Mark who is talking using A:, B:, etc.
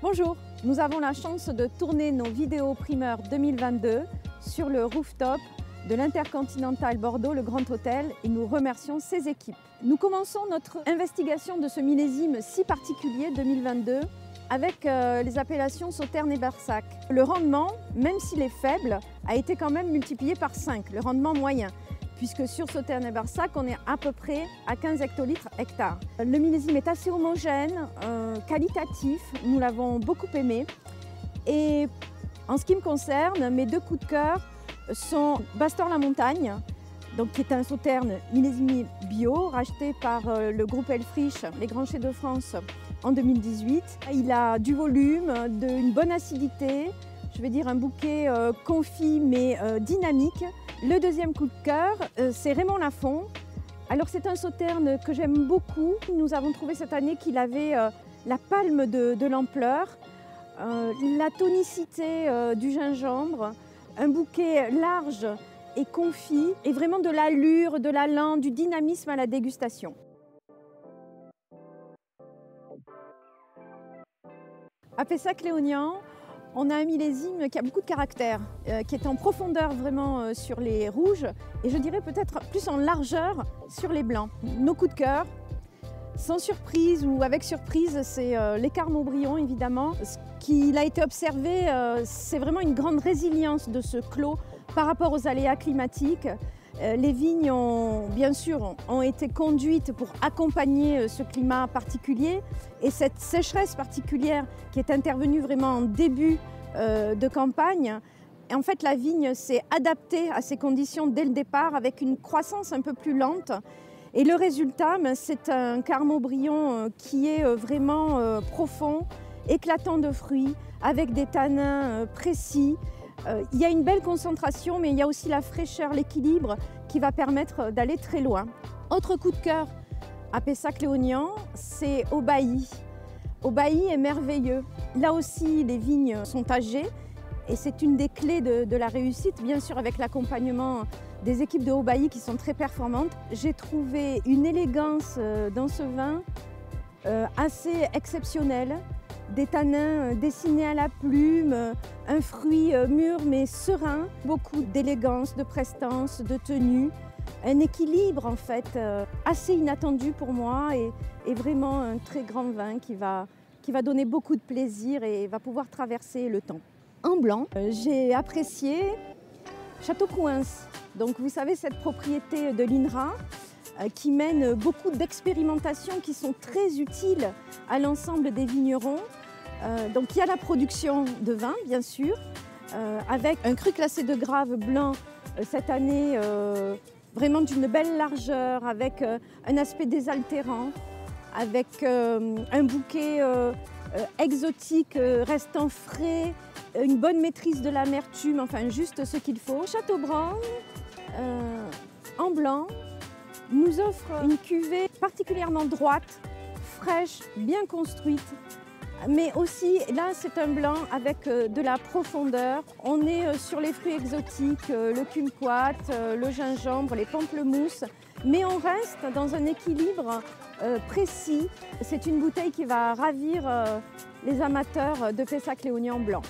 A: Bonjour, nous avons la chance de tourner nos vidéos primeurs 2022 sur le rooftop de l'Intercontinental Bordeaux, le Grand Hôtel, et nous remercions ses équipes. Nous commençons notre investigation de ce millésime si particulier 2022 avec les appellations Sauternes et Barsac. Le rendement, même s'il est faible, a été quand même multiplié par 5, le rendement moyen, puisque sur Sauternes et Barsac, on est à peu près à 15 hectolitres hectare. Le millésime est assez homogène, qualitatif, nous l'avons beaucoup aimé. Et en ce qui me concerne, mes deux coups de cœur sont Bastor-la-Montagne, donc qui est un Sauterne millésimé bio, racheté par le groupe Elfriche, les Grands Chais de France, en 2018. Il a du volume, une bonne acidité, je vais dire un bouquet confit mais dynamique. Le deuxième coup de cœur, c'est Raymond Lafon. Alors c'est un Sauterne que j'aime beaucoup. Nous avons trouvé cette année qu'il avait la palme de l'ampleur, la tonicité du gingembre, un bouquet large et confit, et vraiment de l'allure, de l'allant, du dynamisme à la dégustation. À Pessac-Léognan, on a un millésime qui a beaucoup de caractère, qui est en profondeur vraiment sur les rouges et je dirais peut-être plus en largeur sur les blancs. Nos coups de cœur, sans surprise ou avec surprise, c'est l'écart Maubryon évidemment. Ce qu'il a été observé, c'est vraiment une grande résilience de ce clos par rapport aux aléas climatiques. Les vignes bien sûr ont été conduites pour accompagner ce climat particulier et cette sécheresse particulière qui est intervenue vraiment en début de campagne. Et en fait, la vigne s'est adaptée à ces conditions dès le départ avec une croissance un peu plus lente. Et le résultat, c'est un Maubryon qui est vraiment profond, éclatant de fruits, avec des tanins précis. Il y a une belle concentration, mais il y a aussi la fraîcheur, l'équilibre qui va permettre d'aller très loin. Autre coup de cœur à Pessac-Léognan, c'est Aubailly. Aubailly est merveilleux. Là aussi, les vignes sont âgées et c'est une des clés de la réussite, bien sûr avec l'accompagnement des équipes de Aubailly qui sont très performantes. J'ai trouvé une élégance dans ce vin assez exceptionnelle. Des tanins dessinés à la plume, un fruit mûr mais serein, beaucoup d'élégance, de prestance, de tenue, un équilibre en fait assez inattendu pour moi et vraiment un très grand vin qui va donner beaucoup de plaisir et va pouvoir traverser le temps. En blanc, j'ai apprécié Château Prouins. Donc vous savez cette propriété de l'INRA qui mène beaucoup d'expérimentations qui sont très utiles à l'ensemble des vignerons. Donc il y a la production de vin bien sûr, avec un cru classé de Grave blanc cette année vraiment d'une belle largeur, avec un aspect désaltérant, avec un bouquet exotique restant frais, une bonne maîtrise de l'amertume, enfin juste ce qu'il faut. Châteaubrand en blanc nous offre une cuvée particulièrement droite, fraîche, bien construite. Mais aussi, là, c'est un blanc avec de la profondeur. On est sur les fruits exotiques, le kumquat, le gingembre, les pamplemousses. Mais on reste dans un équilibre précis. C'est une bouteille qui va ravir les amateurs de Pessac-Léognan blanc.